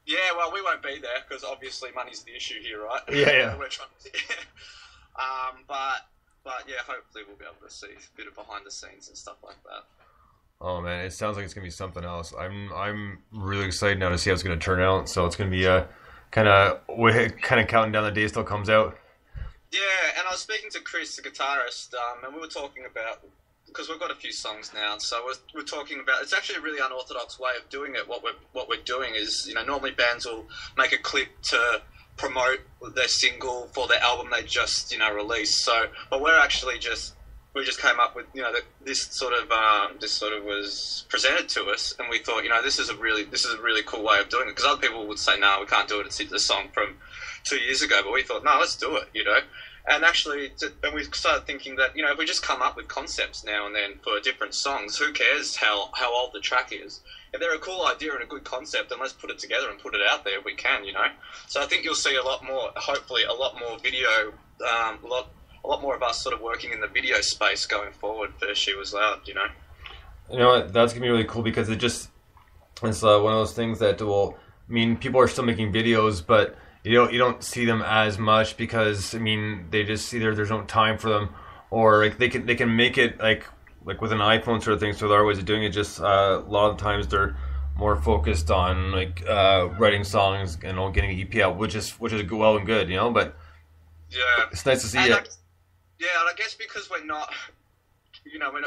Yeah, well, we won't be there because obviously money's the issue here, right? Yeah, yeah. We're trying to, but yeah, hopefully we'll be able to see a bit of behind the scenes and stuff like that. Oh man, it sounds like it's gonna be something else. I'm really excited now to see how it's gonna turn out. So it's gonna be kind of counting down the days till it comes out. Yeah, and I was speaking to Chris, the guitarist, and we were talking about, because we've got a few songs now, so we're talking about, it's actually a really unorthodox way of doing it. What we're doing is, normally bands will make a clip to promote their single for their album they just, released. So, but we just came up with, that this sort of was presented to us, and we thought, this is a really cool way of doing it, because other people would say, no, we can't do it. It's a song from 2 years ago, but we thought, no, let's do it, And actually, and we started thinking that, if we just come up with concepts now and then for different songs, who cares how old the track is? If they're a cool idea and a good concept, then let's put it together and put it out there if we can, So I think you'll see hopefully a lot more video, a lot more of us sort of working in the video space going forward for She Was Loud, You know what? That's gonna be really cool because it's one of those things that people are still making videos, but you don't see them as much because they just either there's no time for them, or like they can make it like with an iPhone sort of thing. So there are ways of doing it. Just a lot of the times they're more focused on writing songs and getting an EP out, which is well and good, But yeah, it's nice to see it. Yeah, and I guess because we're not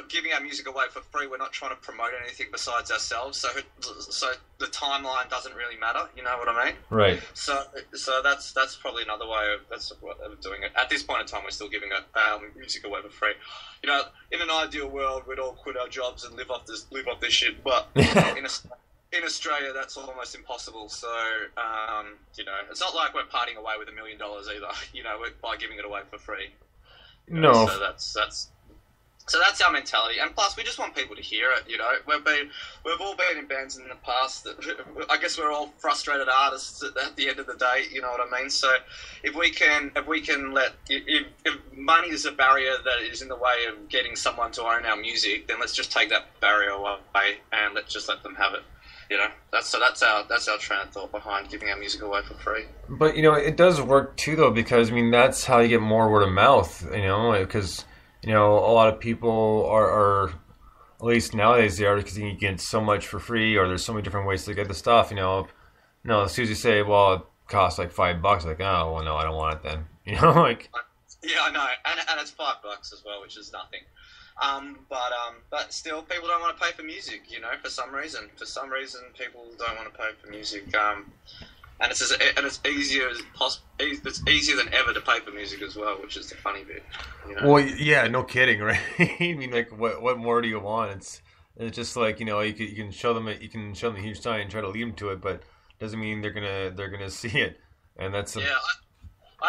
giving our music away for free. We're not trying to promote anything besides ourselves. So the timeline doesn't really matter. You know what I mean? Right. So that's probably another way of doing it. At this point in time, we're still giving music away for free. In an ideal world, we'd all quit our jobs and live off this shit. But in Australia, that's almost impossible. So it's not like we're partying away with $1 million either. By giving it away for free. No. So that's our mentality, and plus we just want people to hear it. We've all been in bands in the past. I guess we're all frustrated artists at the end of the day. You know what I mean? So if we can if money is a barrier that is in the way of getting someone to own our music, then let's just take that barrier away and let's let them have it. That's our train of thought behind giving our music away for free. But it does work too, though, because that's how you get more word of mouth. Because a lot of people are at least nowadays they are, because you get so much for free, or there's so many different ways to get the stuff. As soon as you say, well, it costs like $5, like, oh, well, no, I don't want it then. Yeah, I know, and it's $5 as well, which is nothing. But still, people don't want to pay for music. For some reason, people don't want to pay for music. And it's easier as possible. It's easier than ever to pay for music as well, which is the funny bit. Well, yeah, no kidding, right? What more do you want? It's just like you can show them a huge sign and try to lead them to it, but doesn't mean they're gonna see it. And that's I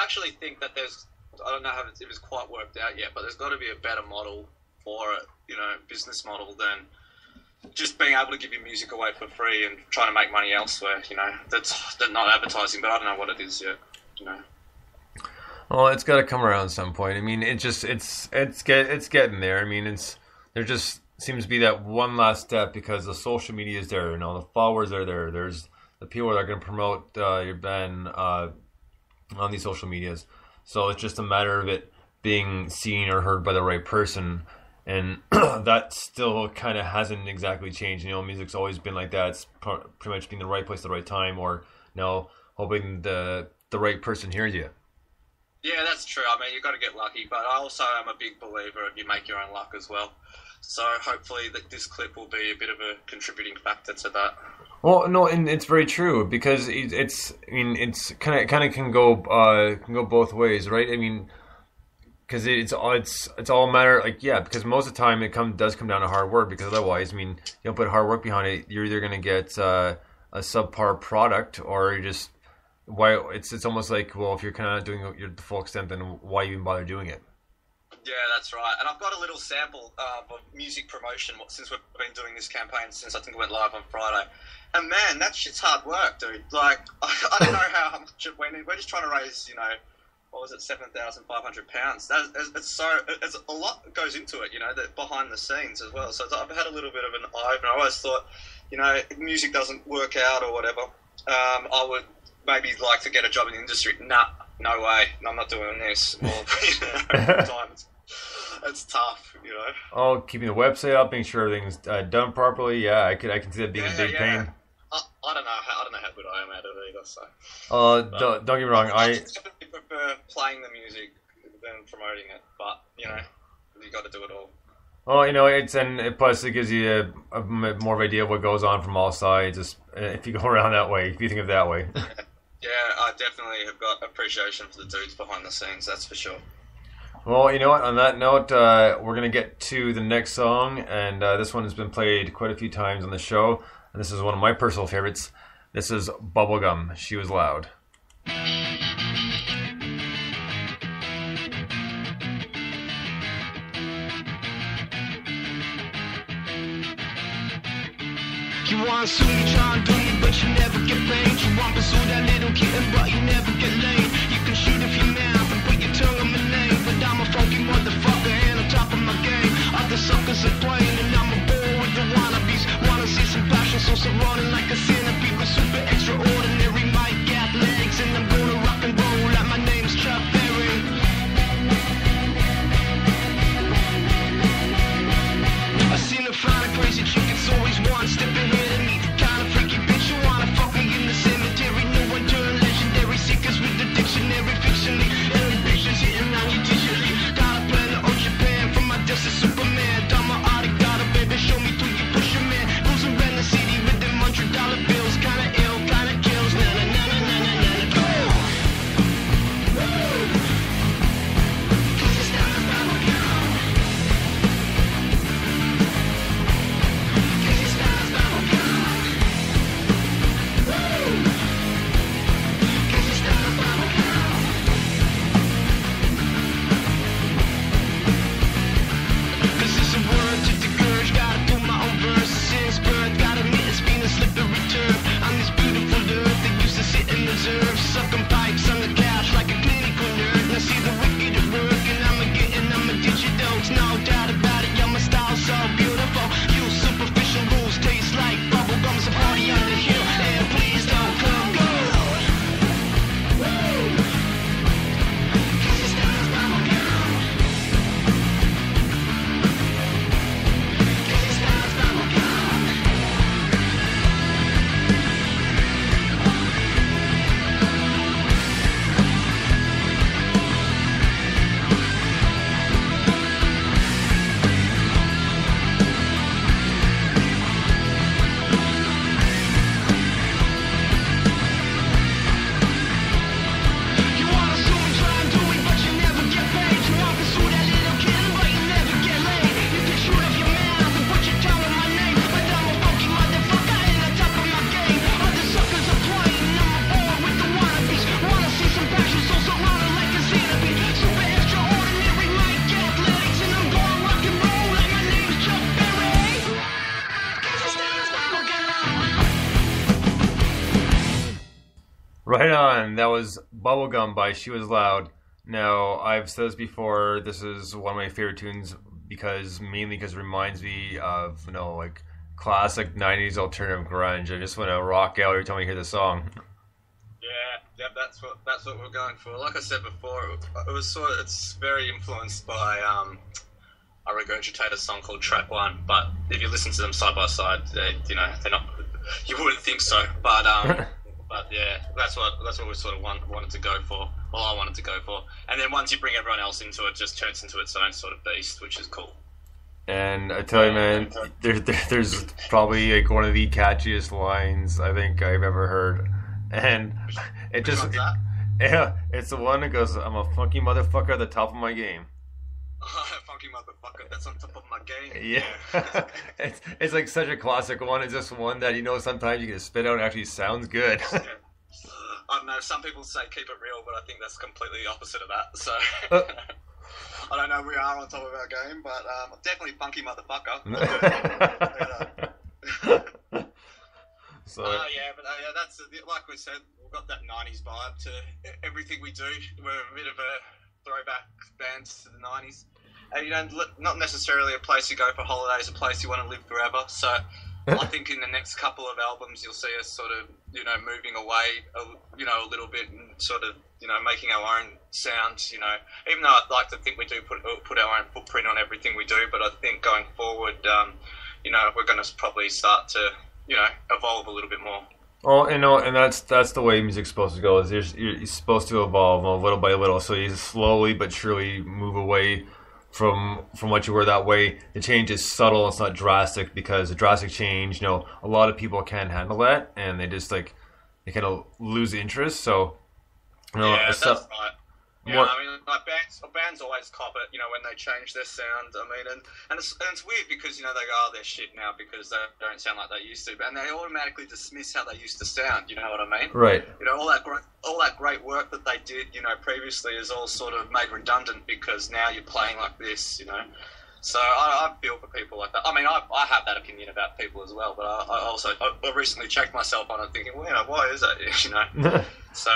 actually think that I don't know if it's quite worked out yet, but there's got to be a better model for it, business model than just being able to give your music away for free and trying to make money elsewhere. That's not advertising, but I don't know what it is yet. Well, it's got to come around at some point. It's getting there. There just seems to be that one last step because the social media is there. The followers are there. There's the people that are going to promote your band on these social medias. So it's just a matter of it being seen or heard by the right person. And that still kind of hasn't exactly changed. Music's always been like that. It's pretty much being the right place at the right time, or hoping the right person hears you. Yeah, that's true. You've got to get lucky, but I also am a big believer of you make your own luck as well. So hopefully this clip will be a bit of a contributing factor to that. Well, no, and it's very true because it's kind of can go both ways, right? Because it's all a matter because most of the time does come down to hard work, because otherwise you don't put hard work behind it, you're either going to get a subpar product, or you're just it's almost like, well, if you're kind of doing it the full extent, then why even bother doing it? Yeah, that's right. And I've got a little sample of music promotion since we've been doing this campaign since I think it went live on Friday. And man, that shit's hard work, dude. Like I don't know how much it went in. We're just trying to raise what was it, £7,500? It's a lot that goes into it, that behind the scenes as well. So I've had a little bit of an eye opener. I always thought, music doesn't work out or whatever. I would maybe like to get a job in the industry. Nah, no way. I'm not doing this. Well, times it's tough, Oh, keeping the website up, making sure everything's done properly. Yeah, I can see that being a big pain. I don't know how good I am at it either. So. Don't get me wrong. I definitely prefer playing the music than promoting it, but you got to do it all. Well, plus it gives you a more of an idea of what goes on from all sides. If you go around that way, if you think of it that way. Yeah, I definitely have got appreciation for the dudes behind the scenes. That's for sure. Well, you know what? On that note, we're gonna get to the next song, and this one has been played quite a few times on the show, and this is one of my personal favorites. This is Bubblegum. She Was Loud. You want to you try and do me, but you never get paid. You want to pursue that little kitten, but you never get laid. You can shoot if you mouth and put your tongue on my name, but I'm a funky motherfucker and on top of my game. Other suckers are playing and I'm a bore with the wannabes. Wanna see some passion, so running like a centipede with super extraordinary mic gap legs, and I'm gonna rock and roll like my name's Chuck Berry. I seen her find a crazy chick, it's always one step ahead of me. The kind of freaky bitch you wanna fuck me in the cemetery. No one turn legendary, seekers with the dictionary, fictionally. Ambitions hitting on you digitally. Got a plan to old Japan, from my desk to Superman. Done my art, got a baby, show me through you pusher man. Cruising around the city with them $100 bills. Kinda ill, kinda kills. Na na na na na na na na. Go! Woo! 'Cause it's not about my girl. Sucking pipes on the couch like a clinical nerd. Now see the wicked at work, and I'ma ditch your dogs. No doubt about it, my style's so beautiful. You superficial rules taste like bubblegum's a party on the hill, and please don't come go. Woo! 'Cause it's not bubblegum. 'Cause it's not bubblegum. You wanna sue and try and do it, but you never get paid. You want to sue that little kid, but you never get laid. You can shoot if you're mouth and put your tongue on my name, but I'm a funky motherfucker and on top of my game. Other suckers are playing, and I'm a bore with the wannabes. Wanna see some passion, so surrounded like a centipede. Super extraordinary, mic athletics, and I'm going rock and roll like my name's Chuck Berry. 'Cause it's not bubblegum. Right on. That was Bubblegum by She Was Loud. Now, I've said this before, this is one of my favorite tunes mainly because it reminds me of, like classic 90s alternative grunge. I just want to rock out every time I hear the song. Yeah, that's what we're going for. Like I said before, it's very influenced by a Regurgitator song called Track One. But if you listen to them side by side, they're not. You wouldn't think so, but but yeah, that's what we sort of wanted to go for. Well, I wanted to go for, and then once you bring everyone else into it, just turns into its own sort of beast, which is cool. And I tell you, man, there's probably like one of the catchiest lines I think I've ever heard, and it Which just one's that? yeah, it's the one that goes, "I'm a funky motherfucker at the top of my game." Funky motherfucker, that's on top of my game. Yeah, it's like such a classic one. It's just one that sometimes you can spit out and it actually sounds good. Yeah. I don't know, some people say keep it real, but I think that's completely the opposite of that, so... I don't know, we are on top of our game, but definitely funky motherfucker. So yeah, but that's, like we said, we've got that 90s vibe to everything we do. We're a bit of a throwback band to the 90s. And, not necessarily a place you go for holidays, a place you want to live forever, so... I think in the next couple of albums you'll see us sort of, moving away, a little bit and sort of, making our own sound, even though I'd like to think we do put our own footprint on everything we do, but I think going forward, we're going to probably start to, evolve a little bit more. Oh, and that's the way music's supposed to go. Is you're supposed to evolve little by little, so you slowly but surely move away from what you were that way. The change is subtle; it's not drastic, because a drastic change, a lot of people can't handle that, and they just they kind of lose interest. So, yeah, that's right. More, like bands always cop it, when they change their sound. I mean, and it's weird because, they go, oh, they're shit now because they don't sound like they used to, and they automatically dismiss how they used to sound. You know what I mean? Right. All that great work that they did, previously is all sort of made redundant because now you're playing like this, So I feel for people like that. I mean, I have that opinion about people as well, but I recently checked myself on it, thinking, well, why is that? So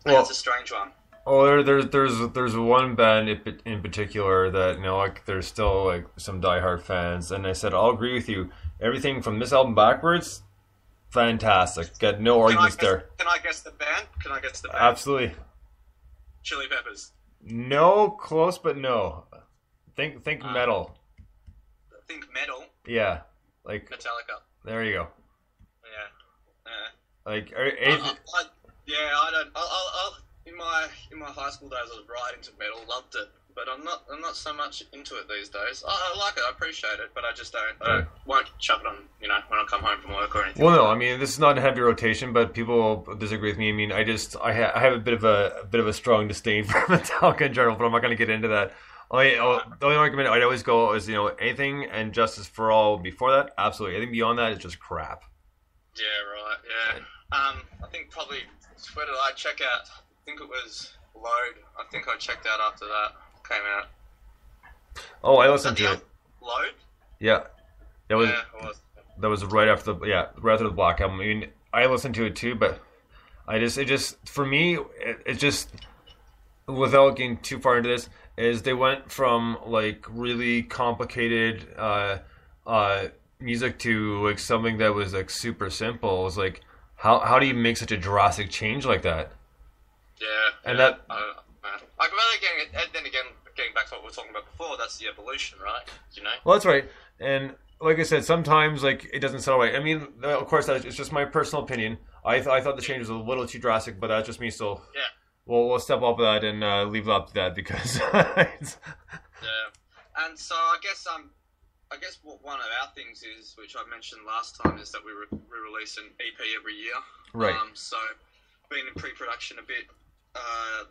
it's a strange one. Oh, there's one band in particular that there's still some diehard fans, and I said I'll agree with you. Everything from this album backwards, fantastic. Got no arguments there. Can I guess the band? Absolutely. Chili Peppers. No, close, but no. Think metal. Think metal. Yeah, Metallica. There you go. Yeah. I don't. I'll in my high school days, I was right into metal, loved it, but I'm not so much into it these days. I like it, I appreciate it, but I just don't. I won't chuck it on, when I come home from work or anything. Well, no, I mean, this is not a heavy rotation, but people disagree with me. I mean, I have a bit of a strong disdain for Metallica in general, but I'm not going to get into that. The only argument I'd always go is, anything and Justice for All before that, absolutely. Anything beyond that is just crap. Yeah, right. Yeah. I think probably, where did I check out? I think it was Load. I think I checked out after that came out. Oh, I listened to it. Load? Yeah. That was, yeah, it was. That was right after the Black Album. I mean, I listened to it too, but for me, it just, without getting too far into this, is they went from really complicated music to something that was super simple. It was how do you make such a drastic change like that? Yeah, and that. Then again, getting back to what we were talking about before, that's the evolution, right? Well, that's right. And like I said, sometimes it doesn't sound right. I mean, of course, it's just my personal opinion. I thought the change was a little too drastic, but that's just me. So yeah. We'll step off of that and leave it up to that because. Yeah, and so I guess what one of our things is, which I mentioned last time, is that we release an EP every year. Right. So been in pre-production a bit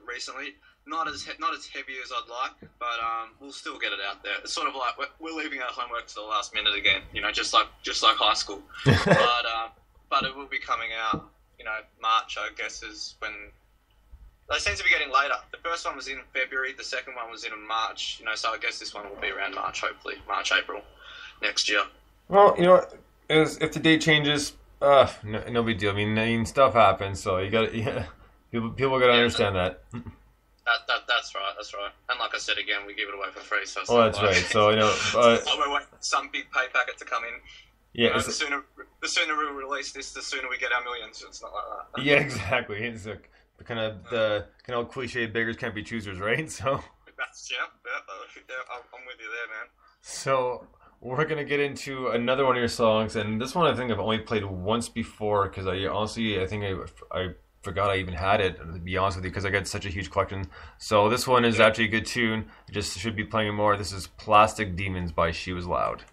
recently, not as heavy as I'd like, but we'll still get it out there. It's sort of like we're leaving our homework to the last minute again, just like high school. But it will be coming out, March, I guess, is when. They seem to be getting later. The first one was in February. The second one was in March. So I guess this one will be around March, hopefully. March, April next year. Well, if the date changes, no big deal. I mean, stuff happens, so you got people got to understand that. That's right. And like I said again, we give it away for free. So that's right. So we're waiting for some big pay packet to come in. Yeah. The sooner we release this, the sooner we get our millions. It's not like that. Yeah, exactly. It's kind of cliche, beggars can't be choosers, right? So that's I'm with you there, man. So we're gonna get into another one of your songs, and this one I think I've only played once before because I think I forgot I even had it, to be honest with you, because I got such a huge collection. So this one is actually a good tune. I just should be playing it more. This is Plastic Demons by She Was Loud.